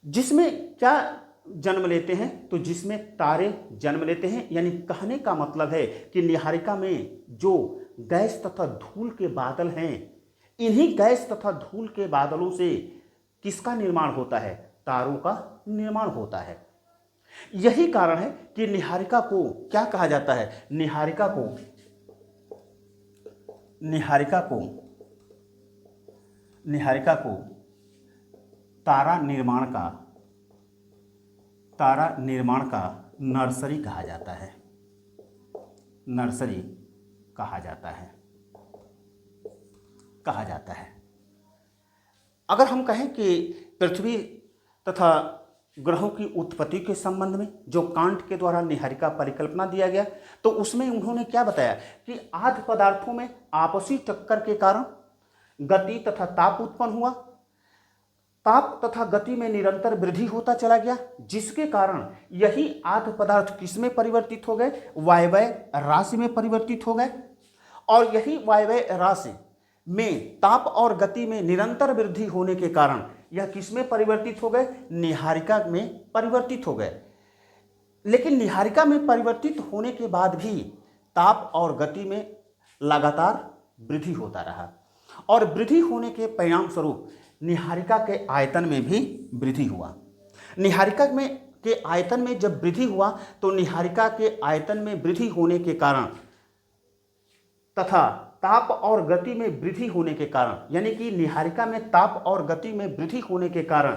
जिसमें क्या जन्म लेते हैं? तो जिसमें तारे जन्म लेते हैं, यानी कहने का मतलब है कि निहारिका में जो गैस तथा धूल के बादल हैं, इन्हीं गैस तथा धूल के बादलों से किसका निर्माण होता है? तारों का निर्माण होता है। यही कारण है कि निहारिका को क्या कहा जाता है? निहारिका को तारा निर्माण का नर्सरी कहा जाता है। अगर हम कहें कि पृथ्वी तथा ग्रहों की उत्पत्ति के संबंध में जो कांट के द्वारा निहारिका परिकल्पना दिया गया, तो उसमें उन्होंने क्या बताया कि आद्य पदार्थों में आपसी टक्कर के कारण गति तथा ताप उत्पन्न हुआ। ताप तथा गति में निरंतर वृद्धि होता चला गया, जिसके कारण यही आद्य पदार्थ किसमें परिवर्तित हो गए? वायव्य राशि में परिवर्तित हो गए। और यही वायव्य राशि में ताप और गति में निरंतर वृद्धि होने के कारण यह किसमें परिवर्तित हो गए? निहारिका में परिवर्तित हो गए। लेकिन निहारिका में परिवर्तित होने के बाद भी ताप और गति में लगातार वृद्धि होता रहा, और वृद्धि होने के परिणाम स्वरूप निहारिका के आयतन में भी वृद्धि हुआ। निहारिका के आयतन में जब वृद्धि हुआ तो निहारिका के आयतन में वृद्धि होने के कारण तथा ताप और गति में वृद्धि होने के कारण, यानी कि निहारिका में ताप और गति में वृद्धि होने के कारण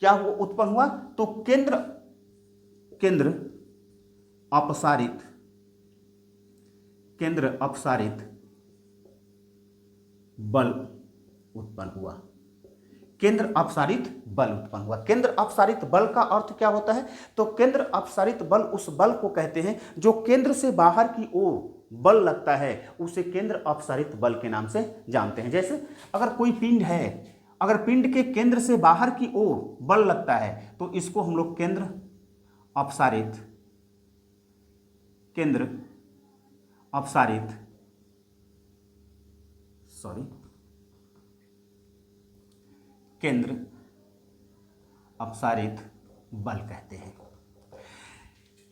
क्या वो उत्पन्न हुआ? तो केंद्र अपसारित बल उत्पन्न हुआ। केंद्र अपसारित बल का अर्थ क्या होता है? तो केंद्र अपसारित बल उस बल को कहते हैं जो केंद्र से बाहर की ओर बल लगता है, उसे केंद्र अपसारित बल के नाम से जानते हैं। जैसे अगर कोई पिंड है, अगर पिंड के केंद्र से बाहर की ओर बल लगता है तो इसको हम लोग केंद्र अपसारित बल कहते हैं।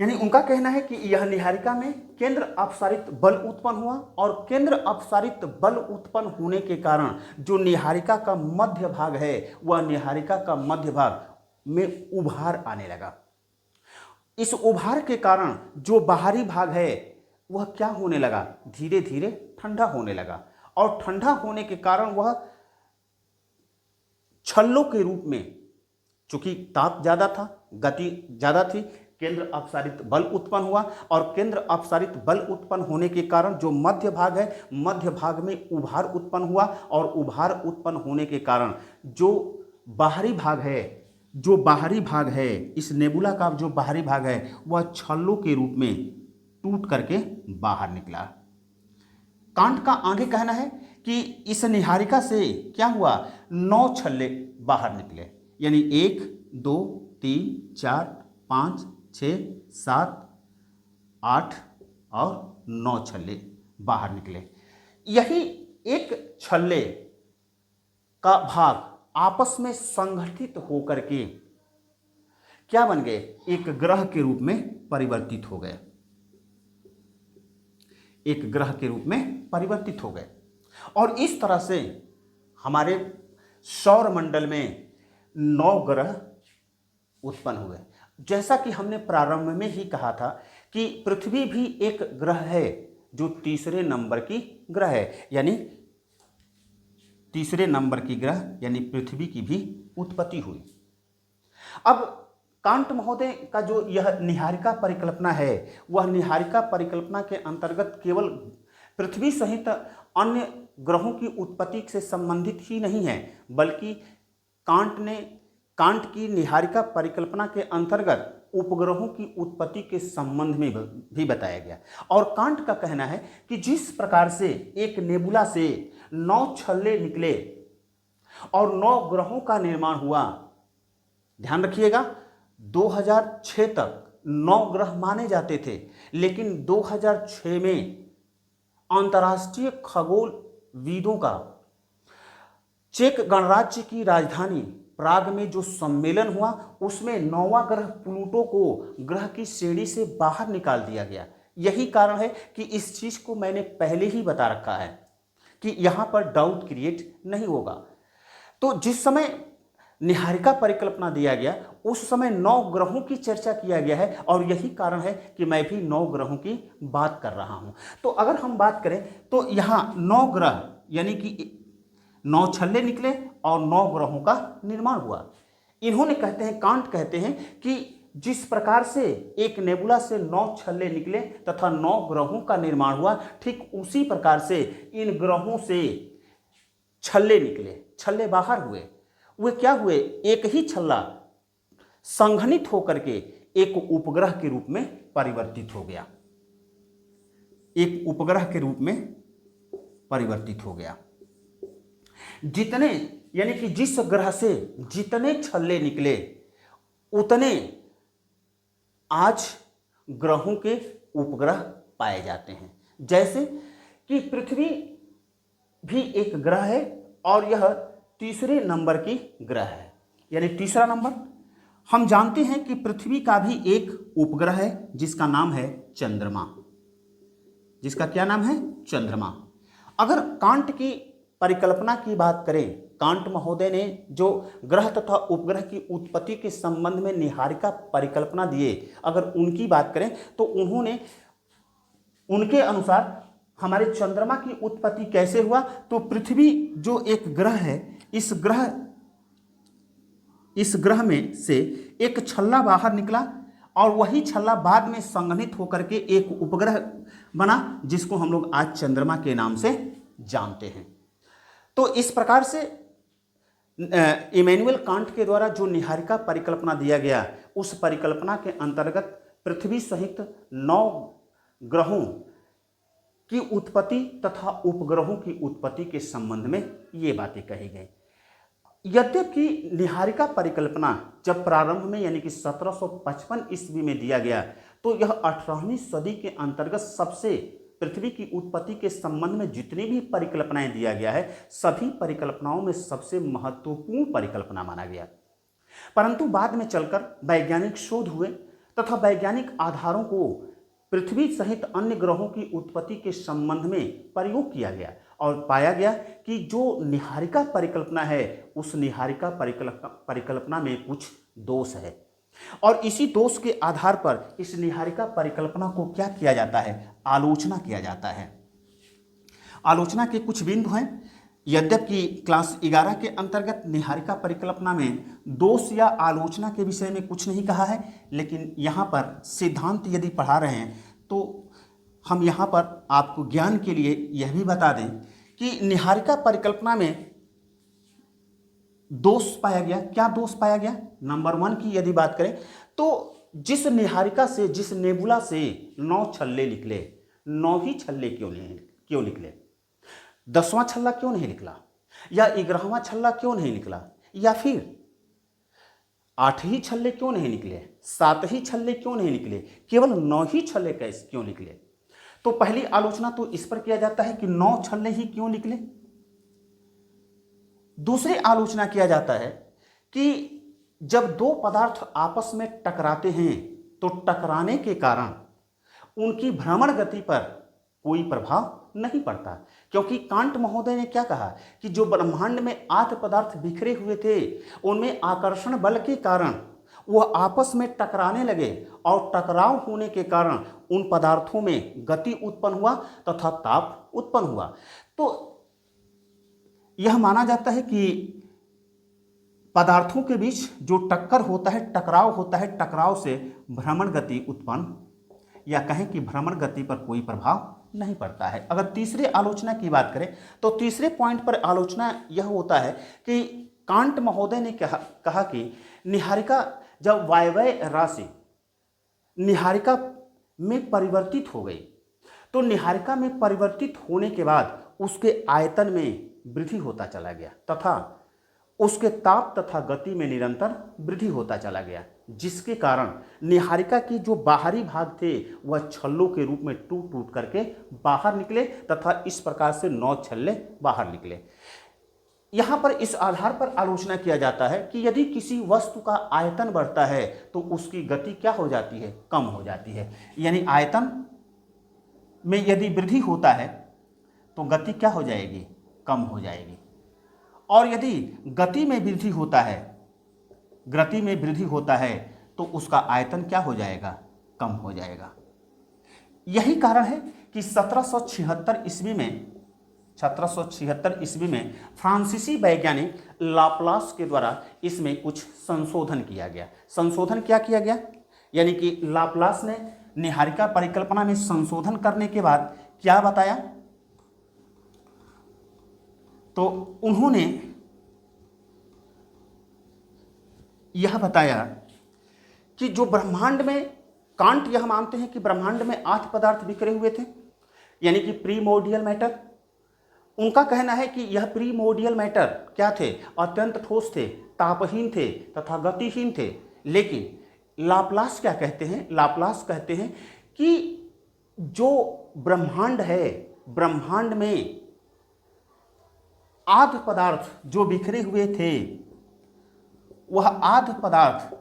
यानी उनका कहना है कि यह निहारिका में केंद्र अपसारित बल उत्पन्न हुआ, और केंद्र अपसारित बल उत्पन्न होने के कारण जो निहारिका का मध्य भाग है, वह निहारिका का मध्य भाग में उभार आने लगा। इस उभार के कारण जो बाहरी भाग है वह क्या होने लगा? धीरे धीरे ठंडा होने लगा, और ठंडा होने के कारण वह छल्लों के रूप में, चूंकि ताप ज़्यादा था, गति ज़्यादा थी, केंद्र अपसारित बल उत्पन्न हुआ, और केंद्र अपसारित बल उत्पन्न होने के कारण जो मध्य भाग है, मध्य भाग में उभार उत्पन्न हुआ, और उभार उत्पन्न होने के कारण जो बाहरी भाग है, इस नेबुला का जो बाहरी भाग है वह छल्लों के रूप में टूट करके बाहर निकला। कांट का आगे कहना है कि इस निहारिका से क्या हुआ? 9 छल्ले बाहर निकले, यानी 1 2 3 4 5 6 7 8 और 9 छल्ले बाहर निकले। यही एक छल्ले का भाग आपस में संगठित होकर के क्या बन गए? एक ग्रह के रूप में परिवर्तित हो गए, और इस तरह से हमारे सौर मंडल में 9 ग्रह उत्पन्न हुए। जैसा कि हमने प्रारंभ में ही कहा था कि पृथ्वी भी एक ग्रह है जो तीसरे नंबर की ग्रह है, यानी तीसरे नंबर की ग्रह यानी पृथ्वी की भी उत्पत्ति हुई। अब कांट महोदय का जो यह निहारिका परिकल्पना है, वह निहारिका परिकल्पना के अंतर्गत केवल पृथ्वी सहित अन्य ग्रहों की उत्पत्ति से संबंधित ही नहीं है, बल्कि कांट की निहारिका परिकल्पना के अंतर्गत उपग्रहों की उत्पत्ति के संबंध में भी बताया गया। और कांट का कहना है कि जिस प्रकार से एक नेबुला से 9 छल्ले निकले और 9 ग्रहों का निर्माण हुआ, ध्यान रखिएगा 2006 तक 9 ग्रह माने जाते थे, लेकिन 2006 में अंतर्राष्ट्रीय खगोलविदों का चेक गणराज्य की राजधानी प्राग में जो सम्मेलन हुआ, उसमें 9वां ग्रह प्लूटो को ग्रह की श्रेणी से बाहर निकाल दिया गया। यही कारण है कि इस चीज को मैंने पहले ही बता रखा है कि यहां पर डाउट क्रिएट नहीं होगा। तो जिस समय निहारिका परिकल्पना दिया गया, उस समय 9 ग्रहों की चर्चा किया गया है, और यही कारण है कि मैं भी 9 ग्रहों की बात कर रहा हूं। तो अगर हम बात करें तो यहां 9 ग्रह यानी कि 9 छल्ले निकले और 9 ग्रहों का निर्माण हुआ। इन्होंने कहते हैं, कांट कहते हैं कि जिस प्रकार से एक नेबुला से 9 छल्ले निकले तथा 9 ग्रहों का निर्माण हुआ, ठीक उसी प्रकार से इन ग्रहों से छल्ले निकले, छल्ले बाहर हुए। वे क्या हुए? एक ही छल्ला संघनित होकर के एक उपग्रह के रूप में परिवर्तित हो गया, एक उपग्रह के रूप में परिवर्तित हो गया। जितने यानी कि जिस ग्रह से जितने छल्ले निकले, उतने आज ग्रहों के उपग्रह पाए जाते हैं। जैसे कि पृथ्वी भी एक ग्रह है और यह तीसरे नंबर की ग्रह है, यानी तीसरा नंबर। हम जानते हैं कि पृथ्वी का भी एक उपग्रह है जिसका नाम है चंद्रमा, जिसका क्या नाम है? चंद्रमा। अगर कांट की परिकल्पना की बात करें, कांट महोदय ने जो ग्रह तथा उपग्रह की उत्पत्ति के संबंध में निहारिका परिकल्पना दिए, अगर उनकी बात करें तो उन्होंने उनके अनुसार हमारे चंद्रमा की उत्पत्ति कैसे हुआ? तो पृथ्वी जो एक ग्रह है, इस ग्रह में से एक छल्ला बाहर निकला और वही छल्ला बाद में संघनित होकर के एक उपग्रह बना, जिसको हम लोग आज चंद्रमा के नाम से जानते हैं। तो इस प्रकार से इमैनुअल कांट के द्वारा जो निहारिका परिकल्पना दिया गया, उस परिकल्पना के अंतर्गत पृथ्वी सहित 9 ग्रहों की उत्पत्ति तथा उपग्रहों की उत्पत्ति के संबंध में ये बातें कही गई। यद्यपि निहारिका परिकल्पना जब प्रारंभ में यानी कि 1755 ईस्वी में दिया गया, तो यह 18वीं सदी के अंतर्गत सबसे पृथ्वी की उत्पत्ति के संबंध में जितनी भी परिकल्पनाएं दिया गया है, सभी परिकल्पनाओं में सबसे महत्वपूर्ण परिकल्पना माना गया। परंतु बाद में चलकर वैज्ञानिक शोध हुए तथा वैज्ञानिक आधारों को पृथ्वी सहित अन्य ग्रहों की उत्पत्ति के संबंध में प्रयोग किया गया और पाया गया कि जो निहारिका परिकल्पना है, उस निहारिका परिकल्पना में कुछ दोष है, और इसी दोष के आधार पर इस निहारिका परिकल्पना को क्या किया जाता है? आलोचना किया जाता है। आलोचना के कुछ बिंदु हैं। यद्यपि क्लास 11 के अंतर्गत निहारिका परिकल्पना में दोष या आलोचना के विषय में कुछ नहीं कहा है, लेकिन यहाँ पर सिद्धांत यदि पढ़ा रहे हैं तो हम यहाँ पर आपको ज्ञान के लिए यह भी बता दें कि निहारिका परिकल्पना में दोष पाया गया। क्या दोष पाया गया? नंबर 1 की यदि बात करें तो जिस निहारिका से, जिस नेबुला से 9 छल्ले निकले, 9 ही छल्ले क्यों निकले? 10वां छल्ला क्यों नहीं निकला, या 11वां छल्ला क्यों नहीं निकला, या फिर 8 ही छल्ले क्यों नहीं निकले, 7 ही छल्ले क्यों नहीं निकले, केवल 9 ही छल्ले कैसे क्यों निकले? तो पहली आलोचना तो इस पर किया जाता है कि 9 छल्ले ही क्यों निकले। दूसरी आलोचना किया जाता है कि जब दो पदार्थ आपस में टकराते हैं तो टकराने के कारण उनकी भ्रमण गति पर कोई प्रभाव नहीं पड़ता, क्योंकि कांट महोदय ने क्या कहा कि जो ब्रह्मांड में आठ पदार्थ बिखरे हुए थे उनमें आकर्षण बल के कारण वह आपस में टकराने लगे और टकराव होने के कारण उन पदार्थों में गति उत्पन्न हुआ तथा ताप उत्पन्न हुआ। तो यह माना जाता है कि पदार्थों के बीच जो टक्कर होता है, टकराव होता है, टकराव से भ्रमण गति उत्पन्न, या कहें कि भ्रमण गति पर कोई प्रभाव नहीं पड़ता है। अगर तीसरे आलोचना की बात करें तो तीसरे पॉइंट पर आलोचना यह होता है कि कांट महोदय ने कहा कि निहारिका जब वायव्य राशि निहारिका में परिवर्तित हो गई तो निहारिका में परिवर्तित होने के बाद उसके आयतन में वृद्धि होता चला गया तथा उसके ताप तथा गति में निरंतर वृद्धि होता चला गया, जिसके कारण निहारिका की जो बाहरी भाग थे वह छल्लों के रूप में टूट टूट करके बाहर निकले तथा इस प्रकार से 9 छल्ले बाहर निकले। यहाँ पर इस आधार पर आलोचना किया जाता है कि यदि किसी वस्तु का आयतन बढ़ता है तो उसकी गति क्या हो जाती है, कम हो जाती है। यानी आयतन में यदि वृद्धि होता है तो गति क्या हो जाएगी, कम हो जाएगी, और यदि गति में वृद्धि होता है तो उसका आयतन क्या हो जाएगा, कम हो जाएगा। यही कारण है कि 1776 ईस्वी में फ्रांसीसी वैज्ञानिक लाप्लास के द्वारा इसमें कुछ संशोधन किया गया। संशोधन क्या किया गया, यानी कि लाप्लास ने निहारिका परिकल्पना में संशोधन करने के बाद क्या बताया, तो उन्होंने यह बताया कि जो ब्रह्मांड में, कांट यह मानते हैं कि ब्रह्मांड में 8 पदार्थ बिखरे हुए थे, यानी कि प्रीमोर्डियल मैटर। उनका कहना है कि यह प्रीमोर्डियल मैटर क्या थे, अत्यंत ठोस थे, तापहीन थे तथा गतिहीन थे। लेकिन लाप्लास क्या कहते हैं, लाप्लास कहते हैं कि जो ब्रह्मांड है, ब्रह्मांड में आध पदार्थ जो बिखरे हुए थे वह आध पदार्थ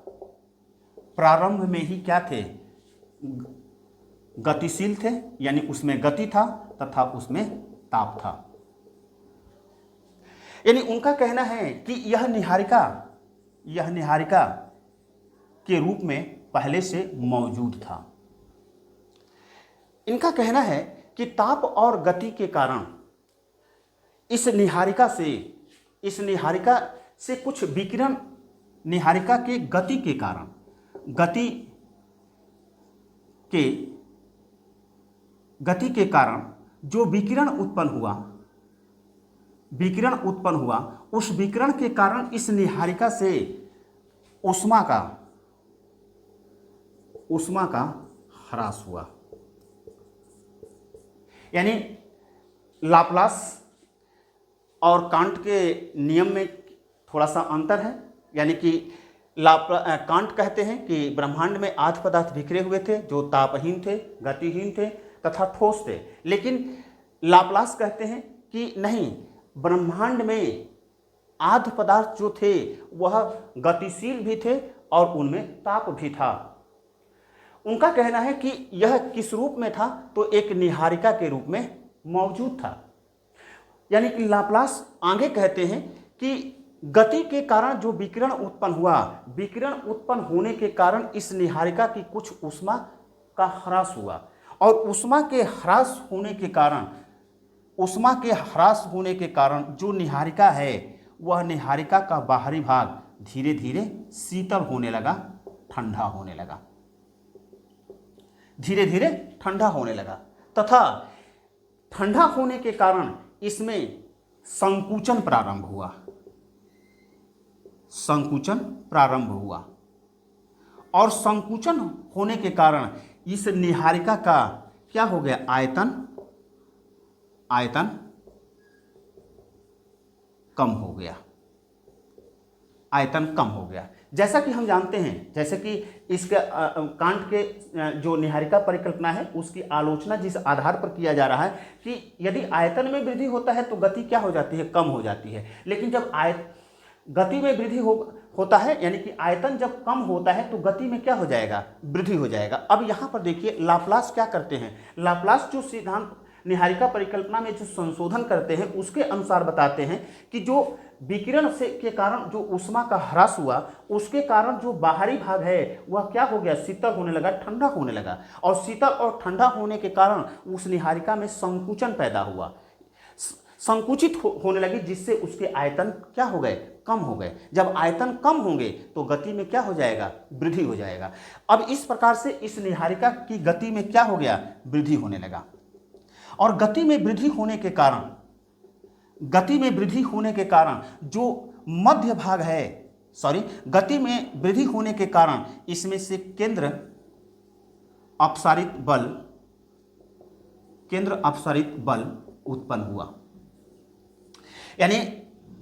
प्रारंभ में ही क्या थे, गतिशील थे, यानी उसमें गति था तथा उसमें ताप था। यानी उनका कहना है कि यह निहारिका के रूप में पहले से मौजूद था। इनका कहना है कि ताप और गति के कारण इस निहारिका से कुछ विकिरण, निहारिका के गति के कारण, गति के कारण जो विकिरण उत्पन्न हुआ, उस विकिरण के कारण इस निहारिका से ऊष्मा का ह्रास हुआ। यानी लाप्लास और कांट के नियम में थोड़ा सा अंतर है। यानी कि कांट कहते हैं कि ब्रह्मांड में 8 पदार्थ बिखरे हुए थे जो तापहीन थे, गतिहीन थे तथा ठोस थे, लेकिन लाप्लास कहते हैं कि नहीं, ब्रह्मांड में आध पदार्थ जो थे वह गतिशील भी थे और उनमें ताप भी था। उनका कहना है कि यह किस रूप में था, तो एक निहारिका के रूप में मौजूद था। यानी कि लाप्लास आगे कहते हैं कि गति के कारण जो विकिरण उत्पन्न हुआ, विकिरण उत्पन्न होने के कारण इस निहारिका की कुछ ऊष्मा का ह्रास हुआ, और ऊष्मा के ह्रास होने के कारण जो निहारिका है वह निहारिका का बाहरी भाग धीरे धीरे शीतल होने लगा, ठंडा होने लगा तथा ठंडा होने के कारण इसमें संकुचन प्रारंभ हुआ, और संकुचन होने के कारण इस निहारिका का क्या हो गया, आयतन कम हो गया। जैसा कि हम जानते हैं, जैसे कि इसके कांट के जो निहारिका परिकल्पना है उसकी आलोचना जिस आधार पर किया जा रहा है कि यदि आयतन में वृद्धि होता है तो गति क्या हो जाती है, कम हो जाती है। लेकिन जब गति में वृद्धि होता है, यानी कि आयतन जब कम होता है तो गति में क्या हो जाएगा, वृद्धि हो जाएगा। अब यहाँ पर देखिए लाप्लास क्या करते हैं, लाप्लास जो सिद्धांत निहारिका परिकल्पना में जो संशोधन करते हैं उसके अनुसार बताते हैं कि जो विकिरण से के कारण जो ऊष्मा का ह्रास हुआ, उसके कारण जो बाहरी भाग है वह क्या हो गया, शीतल होने लगा, ठंडा होने लगा। और शीतल और ठंडा होने के कारण उस निहारिका में संकुचन पैदा हुआ, संकुचित होने लगी, जिससे उसके आयतन क्या हो गए, कम हो गए। जब आयतन कम होंगे तो गति में क्या हो जाएगा, वृद्धि हो जाएगा। अब इस प्रकार से इस निहारिका की गति में क्या हो गया, वृद्धि होने लगा। और गति में वृद्धि होने के कारण, गति में वृद्धि होने के कारण जो मध्य भाग है, गति में वृद्धि होने के कारण इसमें से केंद्र अपसारित बल उत्पन्न हुआ। यानी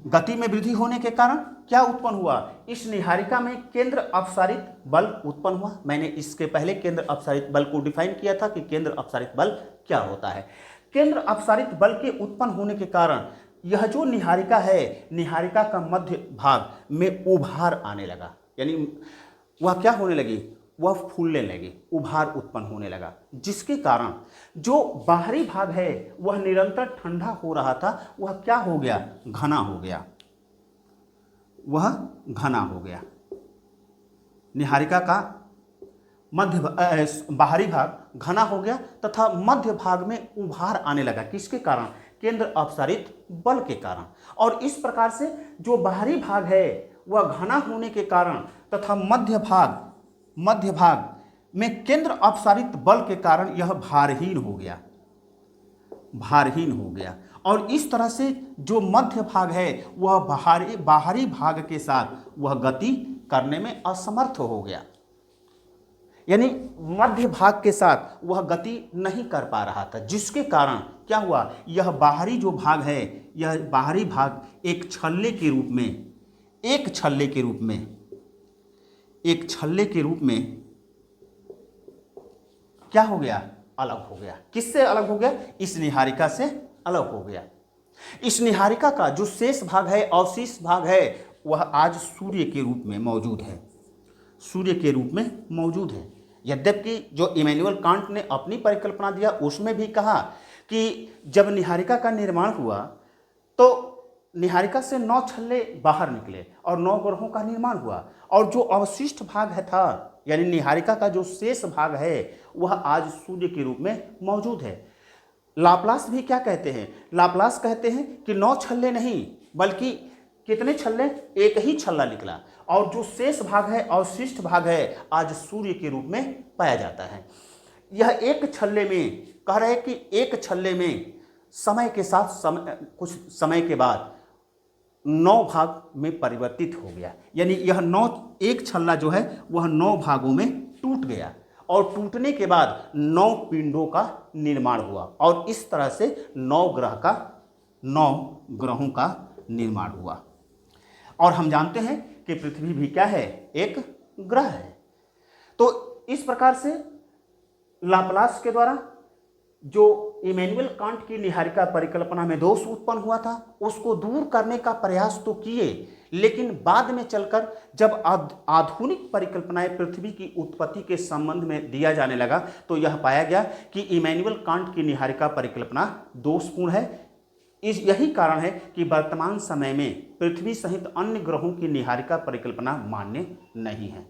गति में वृद्धि होने के कारण क्या उत्पन्न हुआ, इस निहारिका में केंद्र अपसारित बल उत्पन्न हुआ। मैंने इसके पहले केंद्र अपसारित बल को डिफाइन किया था कि केंद्र अपसारित बल क्या होता है। केंद्र अपसारित बल के उत्पन्न होने के कारण यह जो निहारिका है, निहारिका का मध्य भाग में उभार आने लगा। यानी वह क्या होने लगी, वह फूलने लगी, उभार उत्पन्न होने लगा, जिसके कारण जो बाहरी भाग है वह निरंतर ठंडा हो रहा था, वह क्या हो गया, घना हो गया, वह घना हो गया। निहारिका का बाहरी भाग घना हो गया तथा मध्य भाग में उभार आने लगा। किसके कारण, केंद्र अपसारित बल के कारण। और इस प्रकार से जो बाहरी भाग है वह घना होने के कारण तथा मध्य भाग में केंद्र अपसारित बल के कारण यह भारहीन हो गया। और इस तरह से जो मध्य भाग है वह बाहरी भाग के साथ वह गति करने में असमर्थ हो गया। यानी मध्य भाग के साथ वह गति नहीं कर पा रहा था, जिसके कारण क्या हुआ, यह बाहरी जो भाग है, यह बाहरी भाग एक छल्ले के रूप में क्या हो गया, अलग हो गया। किससे अलग हो गया, इस निहारिका से अलग हो गया। इस निहारिका का जो शेष भाग है, अवशेष भाग है, वह आज सूर्य के रूप में मौजूद है। यद्यपि जो इमैनुअल कांट ने अपनी परिकल्पना दिया उसमें भी कहा कि जब निहारिका का निर्माण हुआ तो निहारिका से 9 छल्ले बाहर निकले और 9 ग्रहों का निर्माण हुआ, और जो अवशिष्ट भाग है था, यानी निहारिका का जो शेष भाग है वह आज सूर्य के रूप में मौजूद है। लाप्लास भी क्या कहते हैं, लाप्लास कहते हैं कि 9 छल्ले नहीं बल्कि कितने छल्ले, एक ही छल्ला निकला, और जो शेष भाग है, अवशिष्ट भाग है, आज सूर्य के रूप में पाया जाता है। यह एक छल्ले में, कह रहे हैं कि एक छल्ले में समय के साथ कुछ समय के बाद 9 भाग में परिवर्तित हो गया। यानी यह 9, एक छल्ला जो है वह 9 भागों में टूट गया, और टूटने के बाद 9 पिंडों का निर्माण हुआ, और इस तरह से 9 ग्रहों का निर्माण हुआ। और हम जानते हैं कि पृथ्वी भी क्या है, एक ग्रह है। तो इस प्रकार से लाप्लास के द्वारा जो इमैनुअल कांट की निहारिका परिकल्पना में दोष उत्पन्न हुआ था उसको दूर करने का प्रयास तो किए, लेकिन बाद में चलकर जब आधुनिक परिकल्पनाएं पृथ्वी की उत्पत्ति के संबंध में दिया जाने लगा तो यह पाया गया कि इमैनुअल कांट की निहारिका परिकल्पना दोषपूर्ण है। यही कारण है कि वर्तमान समय में पृथ्वी सहित अन्य ग्रहों की निहारिका परिकल्पना मान्य नहीं है।